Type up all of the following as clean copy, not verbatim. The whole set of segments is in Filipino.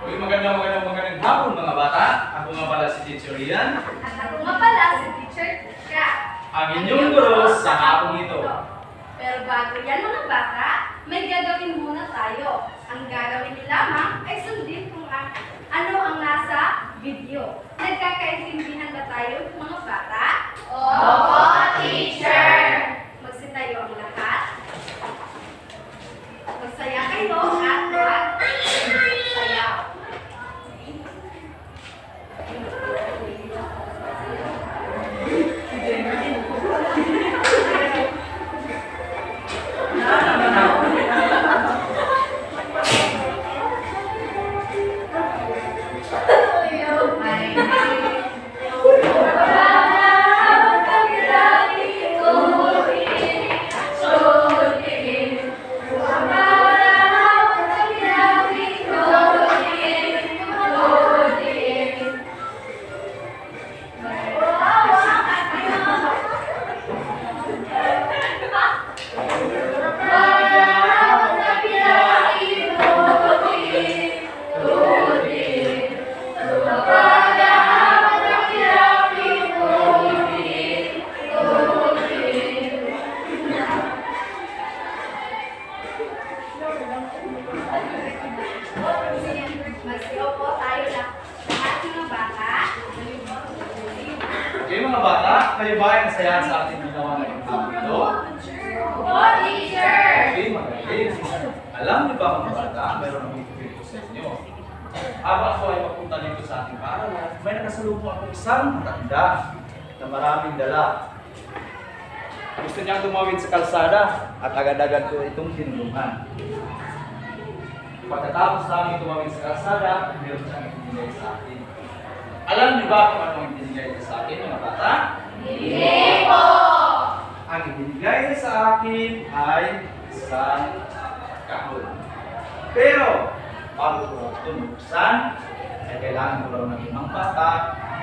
Magandang hapon mga bata. Ako nga pala si Teacher Ian. At ako nga pala si Teacher Tika. Ang inyong guro sa hapong ito. Pero bago yan mga bata, may gagawin muna tayo. Ang gagawin niyo lamang ay sundin kung ano ang nasa video. Nagkakaintindihan ba tayo mga bata? Opo, Teacher! Magsitayo ang lahat. Magsaya kayo at magsayaw. Magsiyaw po tayo lahat mga bata. Okay mga bata, kayo ba ay nasayahan sa ating ginawa na exam ito? Opo, Teacher! Okay, magaling. Alam niyo ba mga bata, mayroon akong ipipili sa inyo. Habang ako ay papunta dito sa ating paaralan, may nakasalubong akong isang matanda na maraming dala. Gusto niyang tumawid sa kalsada at agad-agad ko itong tinulungan. Pagkatapos namin tumawid sa kalsada, meron siyang ibinigay sa akin. Alam niyo ba kung anong ibinigay niya sa akin, mga bata? Hindi po! Ang ibinigay niya sa akin ay isang kahon. Pero, bago ko ito buksan, ay kailangan ko lang ng ibang bata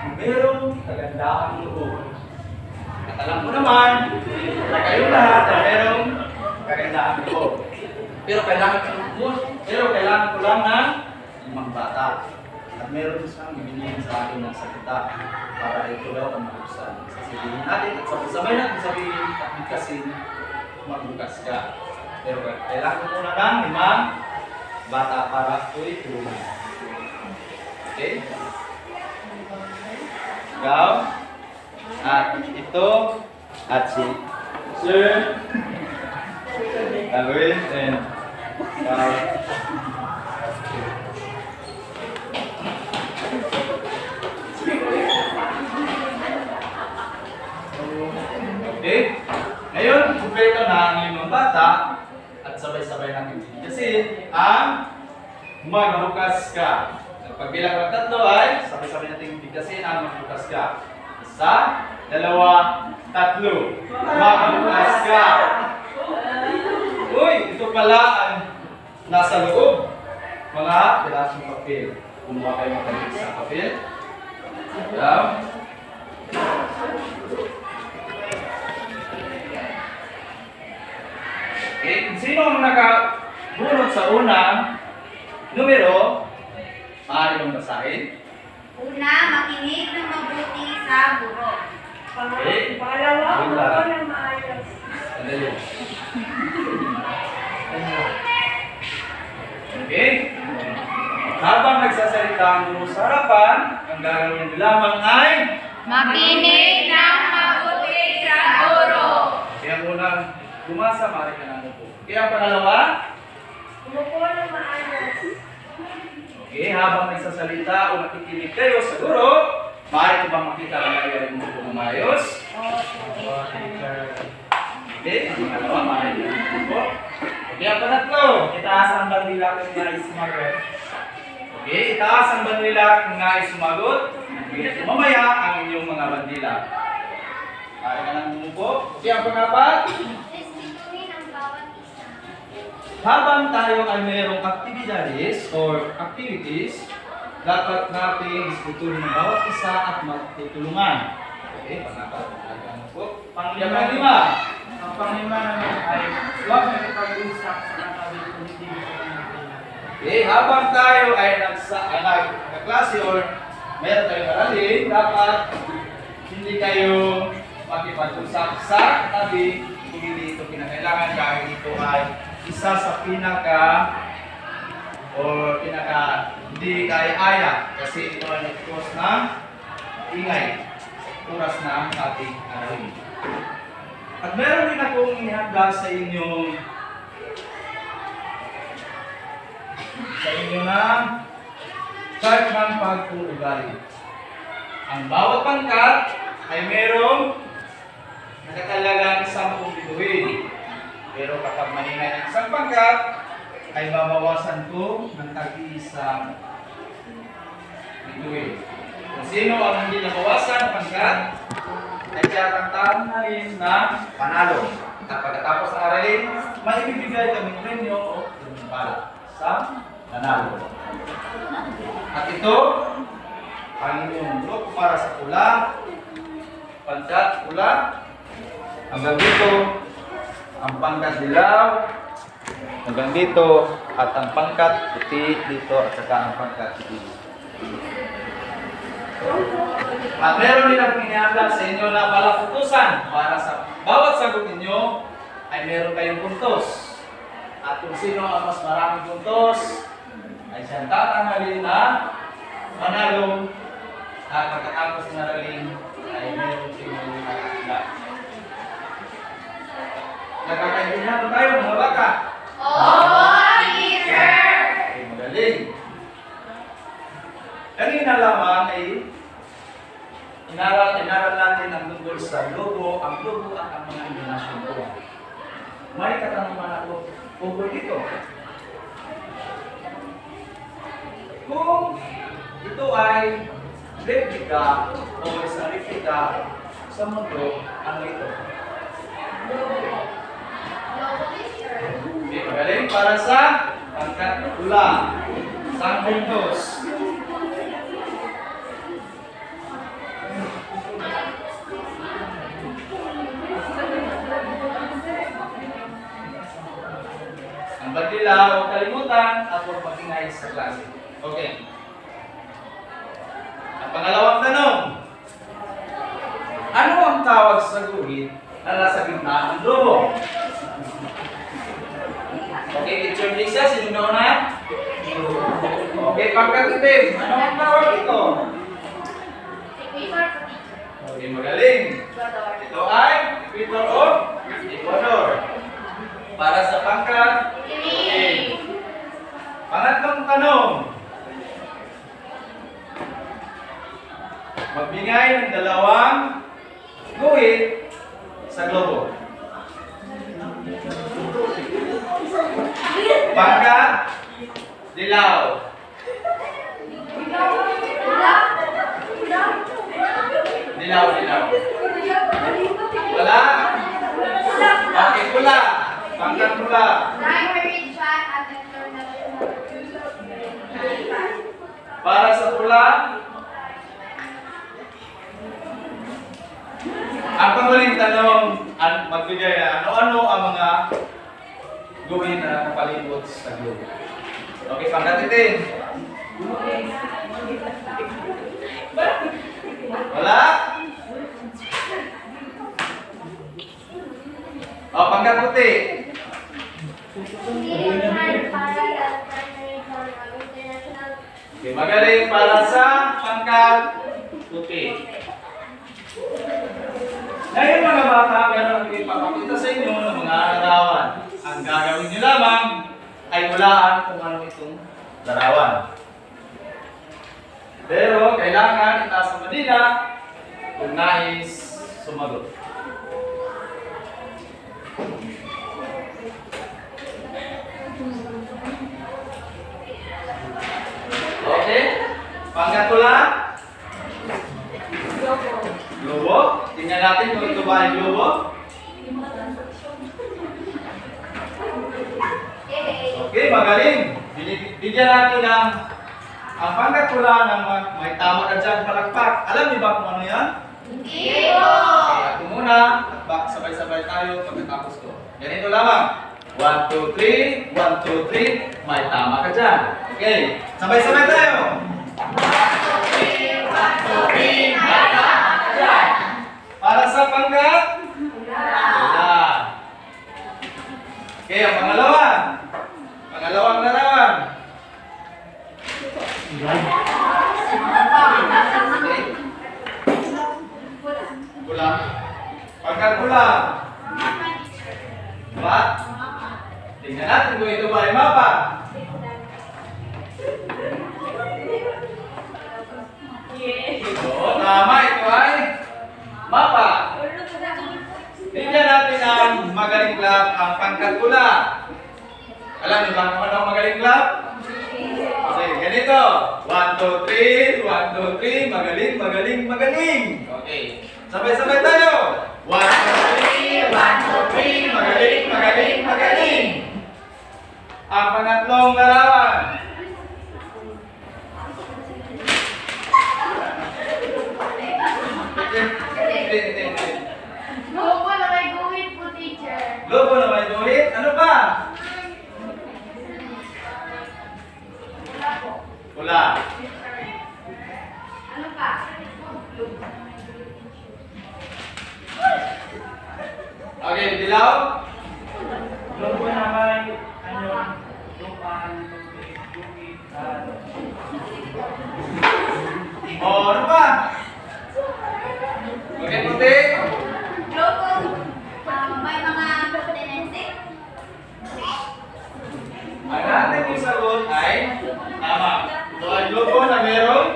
kung merong kagandahang loob. At alam ko naman na kayo lahat na merong kagandahang loob. Pero kailangan ko lang ng limang bata. At meron siyang ibinigay sa akin ng salita para ito daw ang mabuksan. Sasabihin natin at sabay natin sabihin at bigkasin magbukas ka. Pero kailangan ko muna ng limang bata para ito'y tulungan. Okay? Ikaw at ito at si Sir Alvin and okay? Ngayon, kumpleto na ang limang bata at sabay-sabay natin kasi ang magbukas ka. Pagbilang ng tatlo ay sabay-sabay natin bigkasin ang magbukas ka. Isa, dalawa, tatlo. Magbukas ka. Uy, ito pala ang nasa loob. Mga pirasong papel. Kumuha kayo makalit sa papel. Ayan. Okay, sino ang nakabunod sa unang numero? Maaari mong basahin. Una, makinig ng mabuti sa guro. Okay. Pangalawa, Wait lang. ako ng maayos. Sandali. Okay? Habang nagsasalita ang guro sa harapan, ang gagawin niyo lamang ay Makinig ng mabuti sa guro. kaya unang bumasa, maaari ka na po. Kaya ang pangalawa, Umupo ng maayos. okay, habang nagsasalita o nakikinig kayo sa guro, maaari ko bang makita ang nangyayari mo po umayos? Okay, ang pangalawa, maaari ka na po. Okay, ang pangatlo, itaas ang bandila kung nais sumagot. Okay, itaas ang bandila kung nais sumagot. Okay, mamaya ang inyong mga bandila. Maaari ka nang bumupo. Okay, ang pangapat, Respetuhin ang bawat isa. habang tayo ay mayroong activities or activities, dapat natin diskutuhin ang bawat isa at magtutulungan. Okay, pangapat. Panglima. Ang panglima naman ay huwag na ipag-usap sa katabi kung hindi mo kailangan. Okay, habang tayo ay nagkaklase or meron tayong aralin, dapat hindi kayo makipag-usap sa tabi kung hindi ito kinakailangan dahil ito ay isa sa hindi kaya-aya kasi ito ay nag-cause ng ingay oras na ang ating aralin. At meron din akong ihanda sa inyo na chart ng pag-uugali. Ang bawat pangkat ay merong nakatalagang 10 bituin. Pero kapag mahinay ang isang pangkat, ay babawasan ko ng tag-iisang bituin. Kung sino ang hindi nabawasan ng pangkat, ay tiyatantahan na rin na panalo. At pagkatapos ng aralin, maibibigay kaming premyo o tinumpala sa panalo. At ito, ang inyong look para sa pula, pangkat pula, hanggang dito, ang pangkat dilaw, hanggang dito, at ang pangkat puti dito, at saka ang pangkat puti. At meron din akong inihandog sa inyo na palaputusan para sa bawat sagot ninyo ay meron kayong puntos. At kung sino ang mas maraming puntos, ay siyang tatanghalin na manalo. At pagkatapos ng aralin ay meron siyang nakakila. Nagkakaintindihan ba tayo mga bata? teacher! Okay, magaling. Kanina lamang ay inaral natin ang tungkol sa logo, ang logo at ang mga donasyon ko. May katanungan ako tungkol dito. Kung ito ay replika o isang replika sa mundo, ano ito? Okay, magaling para sa pangkat pula. 10 puntos. Ang bagila, huwag kalimutan at huwag magingay sa klase. Okay. Ang pangalawang tanong. Ano ang tawag sa guhit na nasa gitna ng lobo? Okay, teacher Lisa, sino na? Okay, pagkatitim. Ano ang tawag ito? Okay, magaling. Ito ay Equator of Ecuador. Para sa pangkat, okay. Pangatlong tanong. Magbigay ng 2 guhit sa globo. Pangkat, dilaw. Dilaw. Wala? Okay, pula. Pangkat pula. Primary chat at international. Para sa pula, ang panghuling tanong, magbigay na ano-ano ang mga guhit na nakapalibot sa globo. Okay, pangkatitin. Wala? O, pangkat puti. Okay, magaling para sa pangkat puti. Ngayon mga bata, meron akong ipapakita sa inyo ng mga larawan. Ang gagawin nyo lamang ay hulaan kung ano itong larawan. Pero kailangan itaas ang madila kung nais sumagot. Okay? Pangkatula? Globo. Tingnan natin kung ito ba ay globo. Okay, magaling. Bigyan natin ng ang pangkatula ng may tama ka dyan palakpak. Alam niyo ba kung ano yan? Hindi po! Okay, ako muna at sabay-sabay tayo pagkatapos ko. Ganito lamang. 1, 2, 3. 1, 2, 3. May tama ka dyan. Okay. Sabay-sabay tayo. 1, 2, 3. 1, 2, 3. May tama ka dyan. Para sa panggat? Wala. Okay, ang pangalawa. Pangalawang larawan. Okay. Kulang. Pangkat kulang. Diba? Tingnan natin kung ito ba ay mapa. Oo, tama. Ito ay mapa. Tingnan natin ang magaling club, ang pangkat kulang. Alam niyo ba kung ano ang magaling club? Okay, ganito. 1, 2, 3. 1, 2, 3. Magaling, magaling, magaling. Okay. Sabay-sabay tayo. 1, 2, 3. 1, 2, 3. Magaling, magaling, magaling. Ang pangatlong larawan. Lobo na may guhit po, teacher. Lobo na may guhit. Ano pa? Wala. Ano pa? Okay, dilaw. Lobo na may lupan, tubig, Oh, ano pa? Okay, puti. Logo. May mga pertenency. Ang ating yung sagot ay tama. Ito ay lobo na merong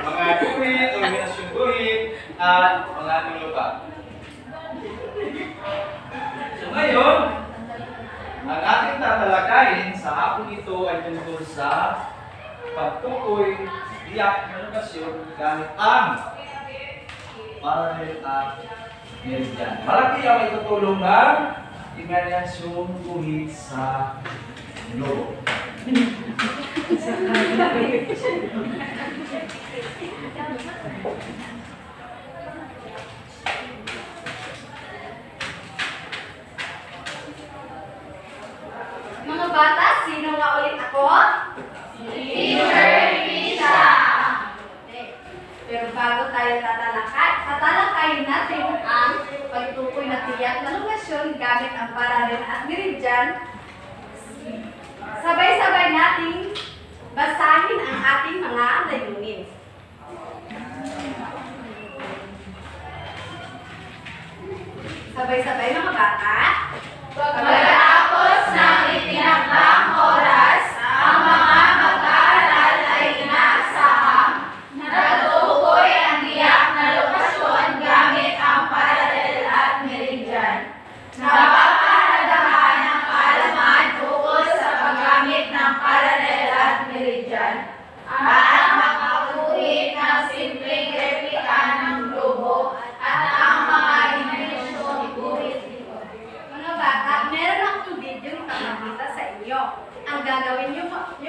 mga guhit, eliminasyong guhit, at mga ating lupa. So ngayon, ang ating tatalakayin sa hapon ito ay tungkol sa pagtukoy, tiyak na lokasyon gamit ang parallel at meridian. Malaki ang itutulong ng eliminasyong guhit sa lobo. Mga bata, sino nga ulit ako? Teacher Lisa. Okay. Pero bago tayo tatalakayin natin ang pagtukoy na tiyak na lokasyon gamit ang parallel at meridian. Sabay-sabay nating basahin ang ating mga layunin. Sabay-sabay mga bata. Pagkatapos ng itinakdang oras, ang mga mag-aaral ay inaasahang natutukoy ang tiyak na lokasyon gamit ang parallel at meridian. Napapahalagahan ang kaalaman tungkol sa paggamit ng parallel at meridian at makakuhit ng simpleng replika ng globo at ang mga dimensyong guhit nito. Mga bata, meron akong video na papakita sa inyo. Ang gagawin nyo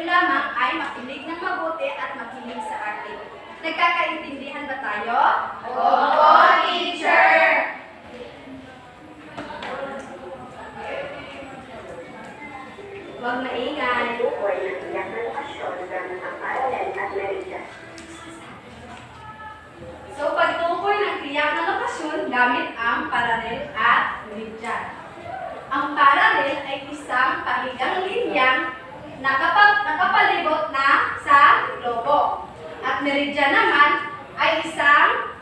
lamang ay makinig ng mabuti at makinig sa akin. Nagkakaintindihan ba tayo? Opo, teacher! Huwag maingay. So, pagtukoy ng tiyak na lokasyon gamit ang parallel at meridian. Ang parallel ay isang pahigang linyang nakapalibot na sa lobo. At meridian naman ay isang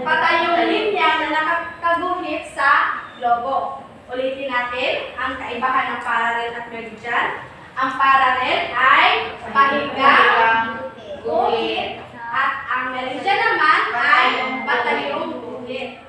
patayong linya na nakakaguhit sa lobo. Ulitin natin ang kaibahan ng parallel at meridian. Ang parallel ay pahigang guhit at ang meridian naman ay patayong guhit.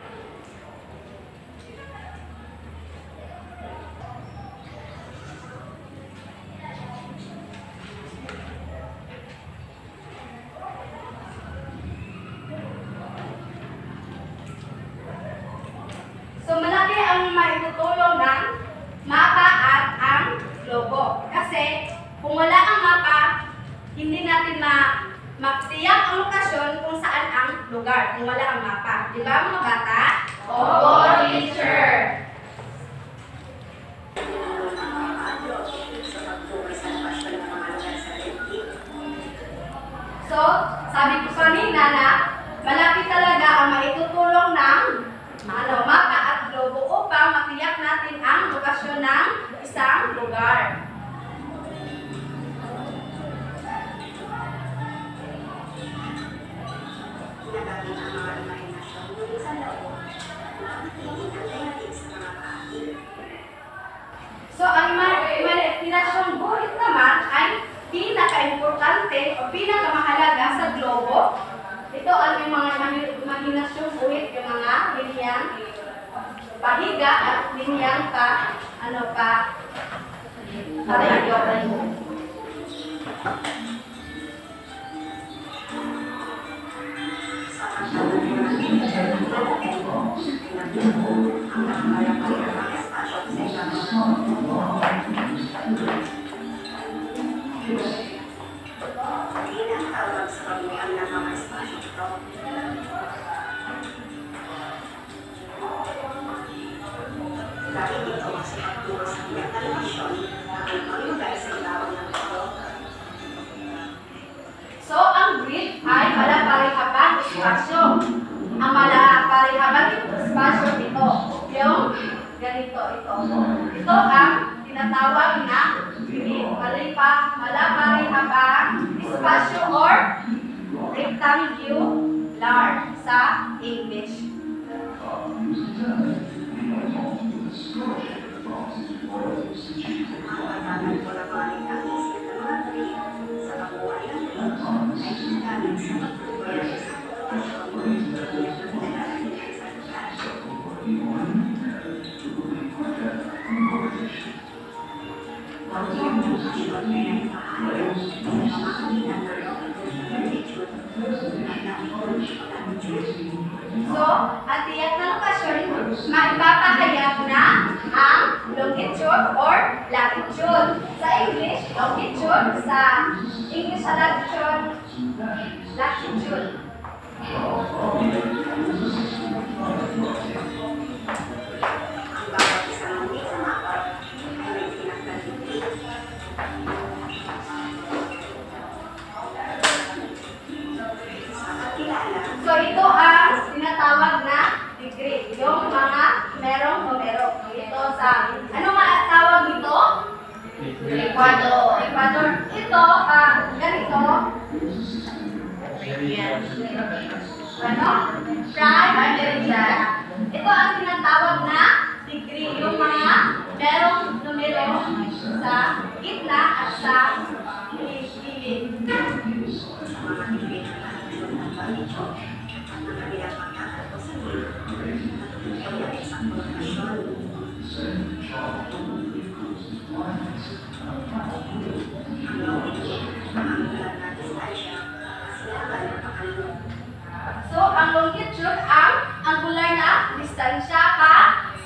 So malaki ang maitutulong ng mapa at ang logo. Kasi kung wala ang mapa, hindi natin matiyak ang lokasyon kung saan ang lugar kung wala ang mapa. Di ba mga bata? Opo, teacher! So, sabi ko kanina na malapit talaga ang maitutulong ng mapa at globo upang matiyak natin ang lokasyon ng isang lugar. So, ang imaginasyong guhit naman ay pinaka-importante o pinakamahalaga sa globo. Ito ang mga imaginasyong guhit, yung mga linyang pahiga at linyang pareho. So, ang grid ay malaparihabang espasyo. Ang malaparihabang espasyo nito, yung ganito, ito. Ito ang tinatawag na grid. Malaparihabang espasyo or rectangular sa English. So, ang tiyak na lokasyon, maipapahayag na ang longitude or latitude. Sa English, longitude. Sa English sa latitude, latitude. So, ito ang tinatawag na degree. Yung mga merong numero. Ito sa, ano nga tawag dito? Ecuador. Ecuador. Ito, ganito. Ano? Prime meridian. Ito ang tinatawag na degree. Yung mga merong numero sa gitna at sa gilid. So, ang longitude ang angular na distansya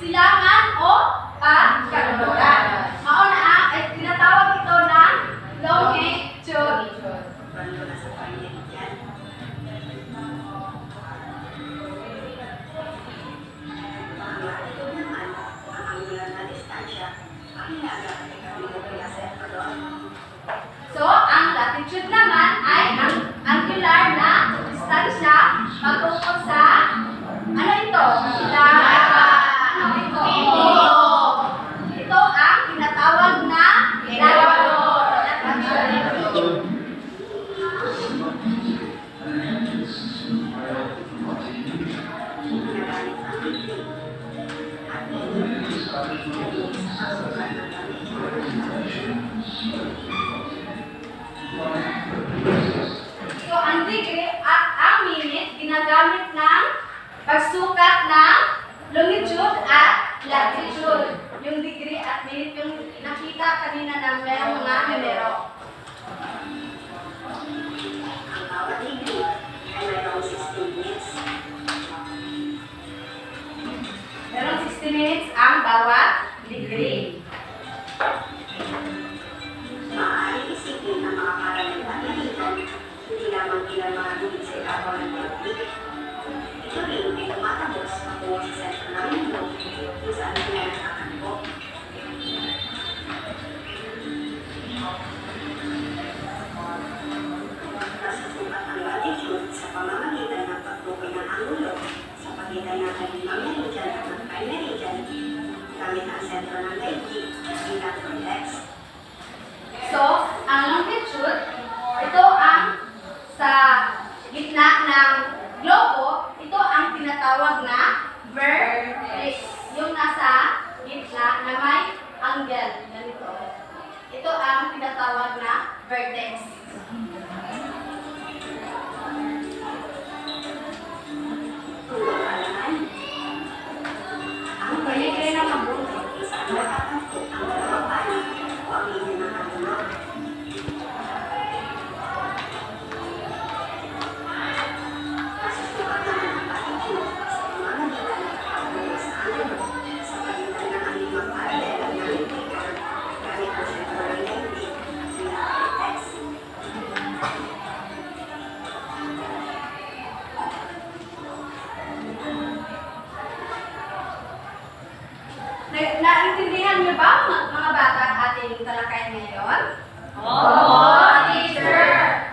silangan o kanluran. Mauna ay tinatawag ito ng longitude. tinatawag na vertex. Ang kaya na mabuti. Naintindihan niyo ba mga bata ang ating talakayan ngayon? Opo, teacher.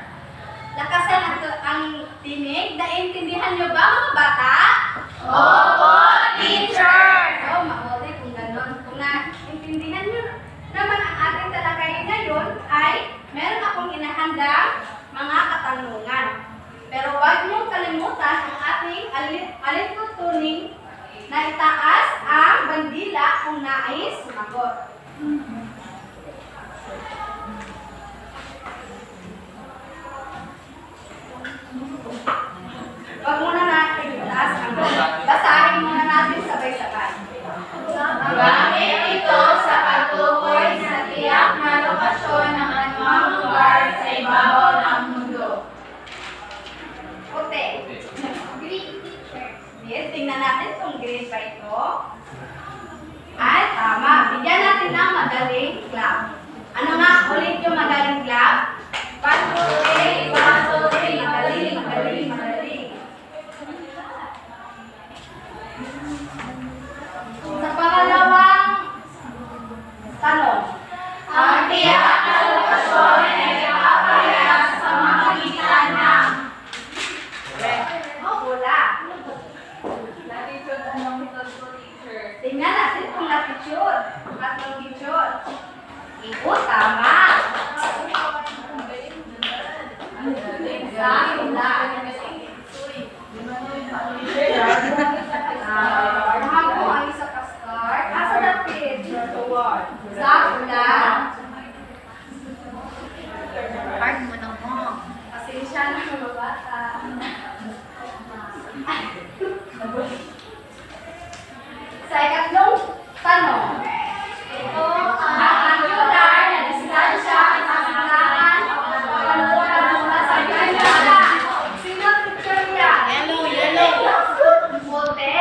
Lakasan ang tinig. Naintindihan niyo ba mga bata? Opo, teacher. Oo, mabuti kung gano'n. Kung naintindihan niyo naman ang ating talakayan ngayon ay meron akong inahandang mga katanungan. Pero huwag niyong kalimutan ang ating alintutuning na itaas ang bandila kung nais sumagot. Huwag muna natin itaas ang bandila. Basahin muna natin sabay-sabay. Gamit ito sa pagtukoy sa tiyak na lokasyon ng anumang lugar sa ibabaw ng mundo. Puti. Green teacher. Yes, tingnan natin kung green ba ito. Ay, tama. Bigyan natin ng madaling clap. Ano nga ulit yung madaling clap? 1, 2, 3, 1, 2, 3. Madaling, madaling, madaling. Sa pangalawang tanong. Ang tiyak na lokasyon ay nakapayag sa mamagitan ng Pula. Tingnan natin kung latitude at longitude. Ito, tama. Sa pula. Mahal ko ang isa ka start. Asa dapit? Sa pula. part mo na mo. Pasensya na mga bata. Sa ikatlong tanong. Ito ang angular na distansya sa kailangan mula sa kanya. Sino teacher niya? Yellow. Puti.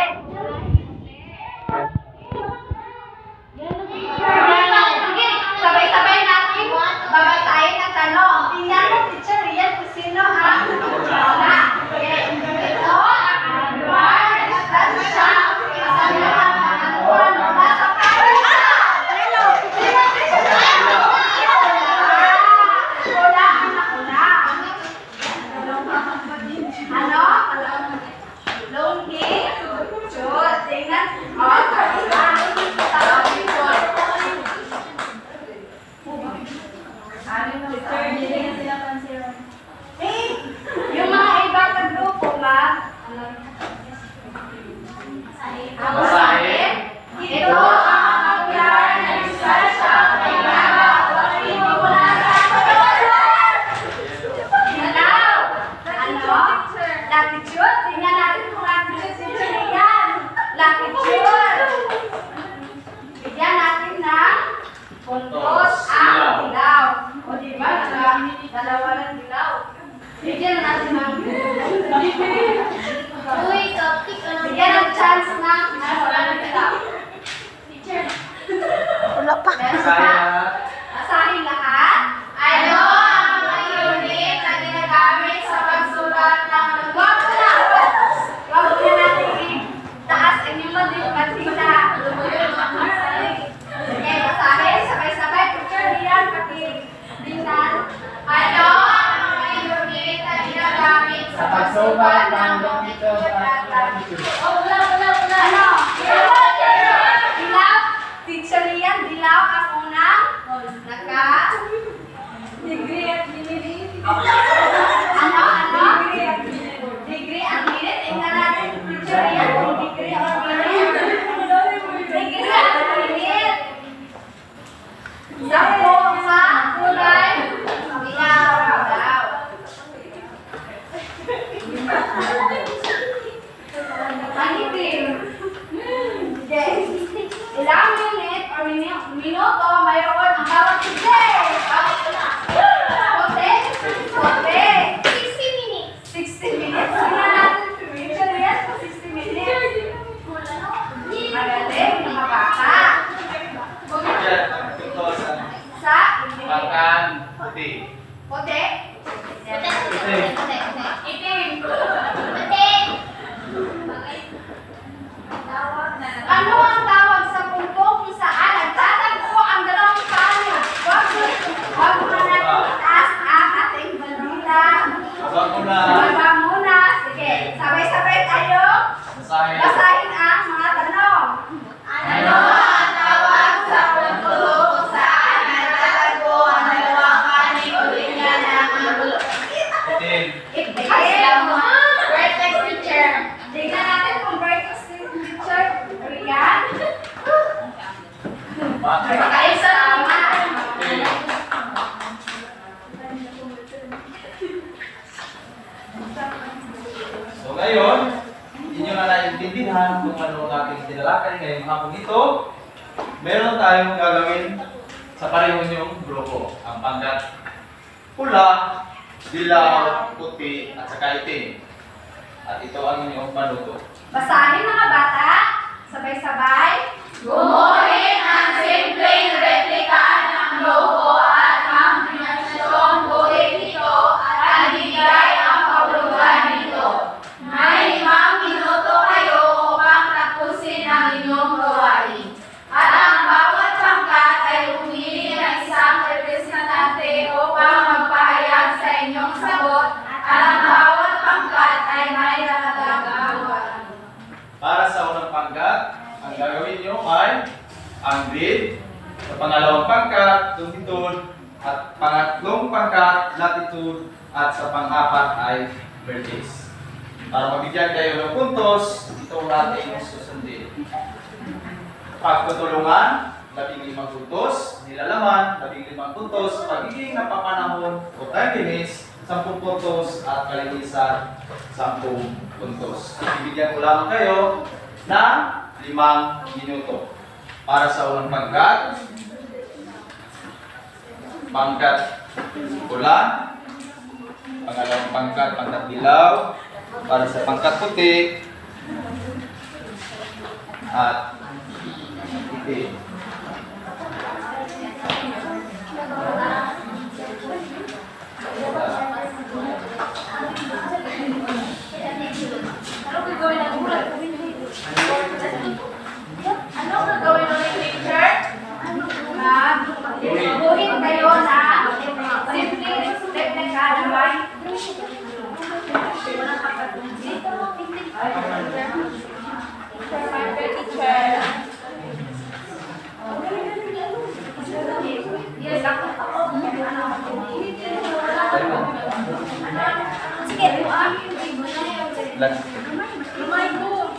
Sige, sabay-sabay natin babasahin ang tanong. Tingnan mo, teacher, yan kung sino ang wala. Ito ang angular na distansya sa kailangan mula sa kanya. Sino teacher niya? Wala ang nauna. Ano? Longitude. Tingnan. Oh, kanina. Yung mga ibang grupo, Basahin. ito ang angular na distansya kailangan mula sa kanya. Hello? Ano? Latitude? Tingnan natin kung latitude teacher yan. Latitude. Bigyan natin ng puntos ang dilaw. O diba? Dalawa ng dilaw. Bigyan natin ng Uy, topic ka na. bigyan ng chance na wala ng dilaw. Teacher. Meron pa. Asahin lahat. Ano ang mga unit na ginagamit sa pagsulat ng Wag mo na. Wag mo na natin taas ang inyong madita. Sige, basahin. Sabay-sabay. Picture diyan. Pati tingnan. Ano ang mga unit na ginagamit sa pagsulat ng longitude at latitude? Oh, wala. Ano? Dilaw. Teacher Rian, dilaw ang unang degree at minute. Ano? Degree at minute. Tingnan natin. Teacher Rian, kung degree at minute. Degree at minute. Sa puti. Puti? Itim. Ano ang tawag sa punto kung saan nagtatagpo ang dalawang palad? Wag mo na natin itaas ang ating balita. Baba ko na. Baba muna. Sige, sabay-sabay tayo. Basahin. Basahin ang mga tanong. Ano ang tawag sa punto kung saan nagtatagpo ang dalawang panig o linya ng anggulo? Itim. Vertex teacher. Tingnan natin kung vertex teacher. Rian. Bakit? Kaisa tama. Okay. So ngayon, inyo na naiintindihan kung ano ang ating tinalakay ngayong hapon ito. Meron tayong gagawin sa pareho niyong grupo. Ang panggat pula, dilaw, puti, at saka itim. At ito ang inyong panuto. Basahin mga bata. Sabay-sabay. Gumawa ang simpleng replika ng logo at ang pinasyon buhay nito at ibigay ang kahulugan nito. May 5 minuto kayo upang tapusin ang inyong gawain. At ang bawat pangkat ay pumili ng isang representante upang magpahayag sa inyong sagot at ang bawat pangkat ay may nakatagawaan. Para sa unang pangkat, ang gagawin nyo ay ang grid, sa pangalawang pangkat, longitude, at pangatlong pangkat, latitude, at sa pang-apat ay vertex. Para mabigyan kayo ng puntos, ito ang ating susundin. Pagtutulungan, 15 puntos, nilalaman, 15 puntos, pagiging napapanahon o timeliness, 10 puntos, at kalinisan, 10 puntos. Bibigyan ko lamang kayo ng 5 minuto. Para sa unang pangkat pula, pangalawang pangkat dilaw, para sa pangkat puti, at itim. Ano gagawin ng teacher? Buhin kayo na simpleng teknika na may Yes, ako. Sige, lumay ko.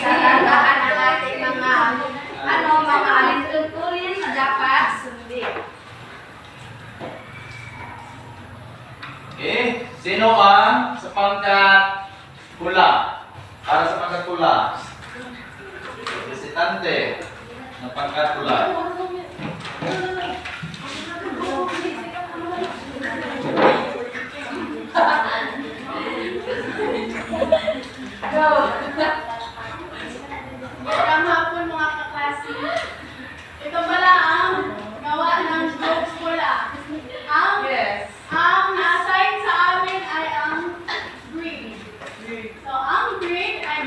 Sa tandaan ang ating mga mga alintuntunin na dapat sundin. Okay, sino ang sa pangkat pula? Para sa pangkat pula. Representante ng pangkat pula. Magandang hapon mga kaklase. Ito pala ang gawa ng jokes pula. Ang na-assign sa amin ay ang grid. So, ang grid ay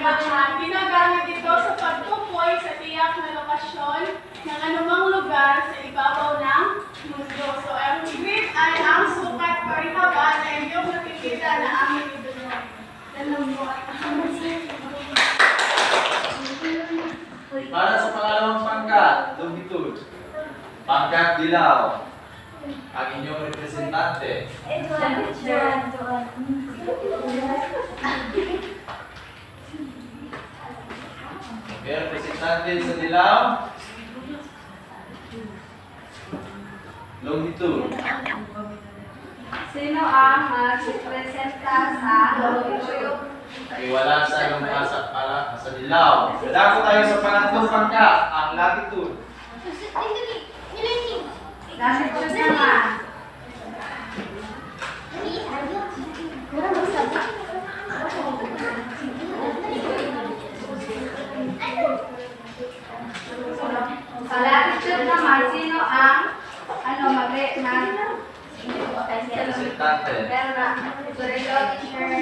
ginagamit ito sa pagtukoy sa tiyak na lokasyon ng anumang lugar sa ibabaw ng mundo. So, ang grid ay ang sukat parihaba na inyong nakikita na amin ito. Para sa pangalawang pangkat, longitude. Pangkat dilaw. Ang inyong representante. Okay, representante sa dilaw. Longitude. Sino ang magrepresenta sa longitude? Ay wala sa yung para sa dilaw. Dadako tayo sa pangatlong pangkat, ang latitude. Latitude naman. Sa latitude naman, sino ang Representante. pero na, teacher na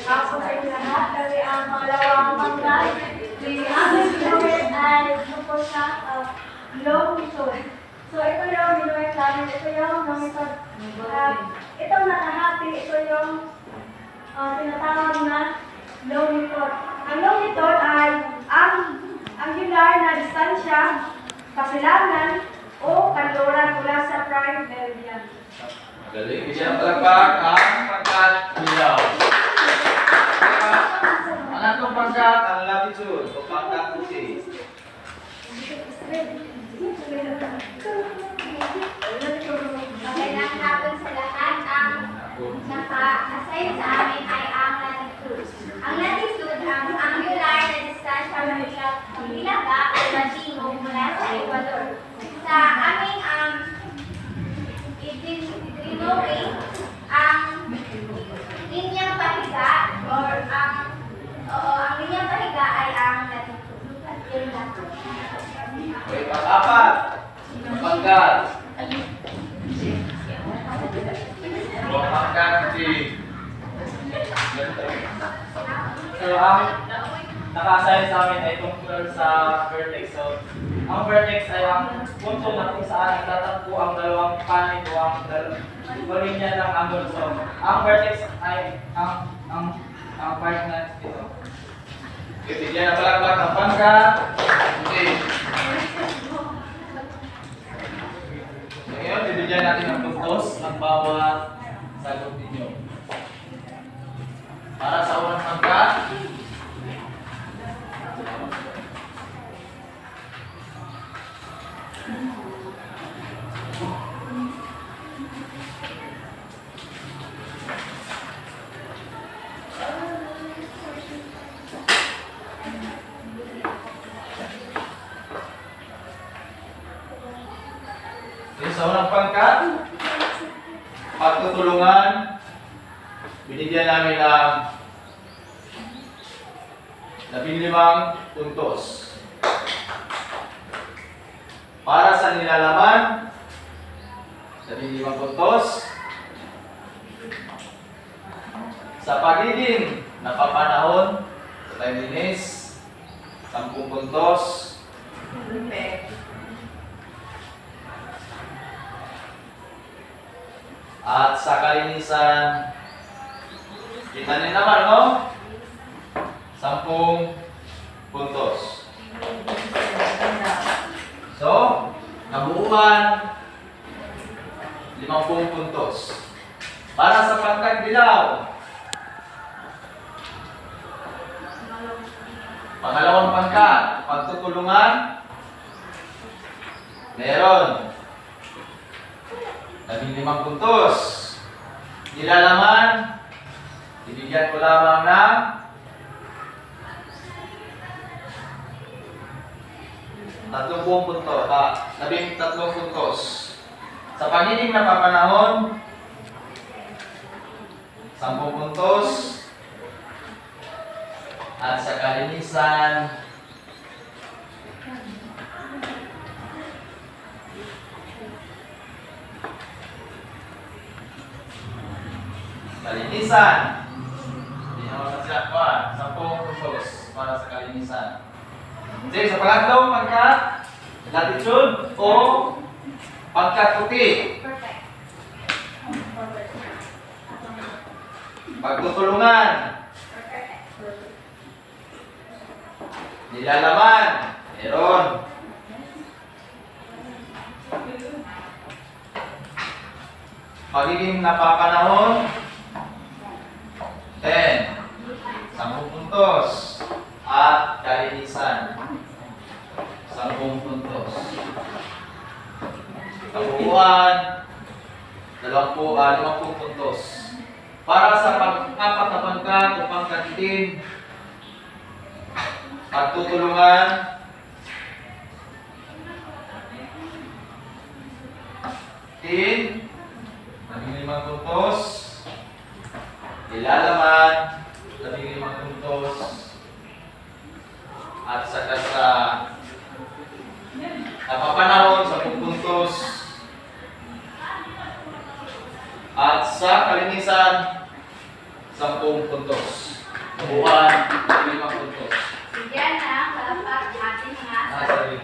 Ako sa lahat kasi ang pangalawang pangkat. Ang gawin ay tungkol sa longitude. So ito yung minuit namin, ito yung longitude. Itong nakahati, ito yung tinatawag na longitude. Ang longitude ay ang angular na distansya, kasilangan o kanluran mula sa prime meridian. Magaling. Isang palakpak ang pangkat dilaw. Ang atong pangkat, ang latitude o pangkat puti. Magandang hapon sa lahat. Ang naka-assign sa amin ay ang latitude. Ang latitude ang angular na distansya ng Hilaga o Latino mula sa Ecuador. Sa aming itinowing ang linyang pahiga or ang linyang pahiga ay ang latitude. Yun lang. Okay, pang-apat. Pangkat. Pangkat si... So, ang naka-assign sa amin ay tungkol sa vertex. So, ang vertex ay ang punto na kung saan nagtatagpo ang dalawang panig o ang linya ng angle. So, ang vertex ay ang part na ito. Bibigyan na palakpak ng pangkat. Okay. Ngayon, bibigyan natin ng puntos ng bawat sagot ninyo. Para sa unang pangkat, sa unang pangkat, pagtutulungan, binigyan namin ng 15 puntos. Para sa nilalaman, 15 puntos. Sa pagiging napapanahon, sa timeliness, 10 puntos. At sa kalinisan, kita niyo naman, no? 10 puntos. So, nabuuan, 50 puntos. Para sa pangkat dilaw, pangalawang pangkat, pagtutulungan, meron 15 puntos. Nilalaman, ibigyan ko lamang ng 30 puntos. 13 puntos. Sa pagiging napapanahon, 10 puntos. At sa kalinisan, hindi naman sila pa, 10 puntos para sa kalinisan. Sige, sa pangatlong pangkat, latitude o pangkat puti. Perfect. Pagtutulungan, Perfect. nilalaman, meron. Pagiging napapanahon, 10 puntos. At kalinisan, 10 puntos. Kabuuan, 50 puntos. Para sa pang-apat na pangkat o pangkatitin, pagtutulungan, 15 puntos. Ilalaman, 15 puntos. At saka sa napapanahon, 10 puntos. At sa kalinisan, 10 puntos. Buwan, 5 puntos. Bigyan na palakpak ang ating mga Sarili.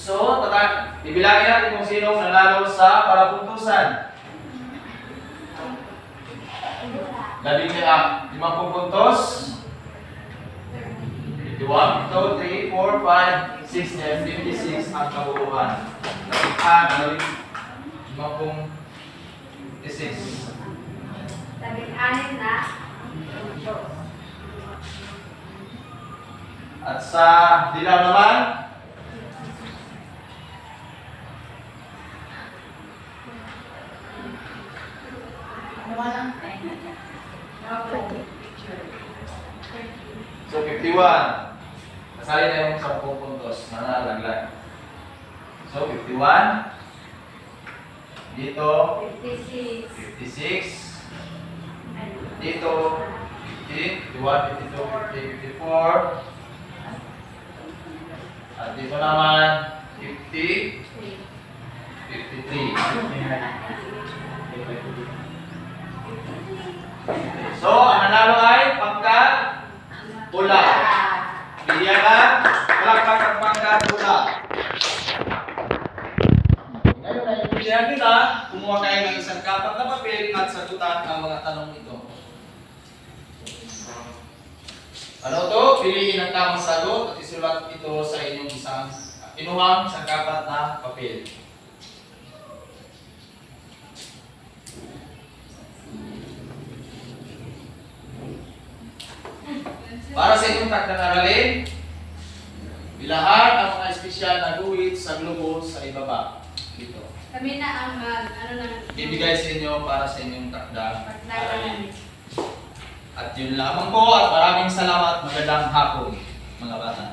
So, bibilangin natin kung sinong nanalo sa parapuntusan. 50 puntos. 1, 2, 3, 4, 5, 6, 7, 56 ang kabuuan. Naging 56. 16 na puntos. At sa dilaw naman, so 51. Kasali na yung 10 puntos na nalaglag. So 51. Dito, 56. 56. Dito, 50, 51, 52, 50, 54. At dito naman, 50, 53. So, ang nanalo ay pangka pula. Biyakan, palakpakan pangka pula. Ngayon ay pilihan kita, kumuha kayo ng isang kapat na papel at sagutan ang mga tanong ito. Ano to? Piliin ang tamang sagot at isulat ito sa inyong isang inuhang sangkapat na papel. Para sa inyong takdang aralin, ilahad ang mga espesyal na guhit sa globo sa ibaba. Dito. Kami na ang Ibigay sa inyo para sa inyong takdang aralin. paglalaan. At yun lamang po at maraming salamat. Magandang hapon mga bata.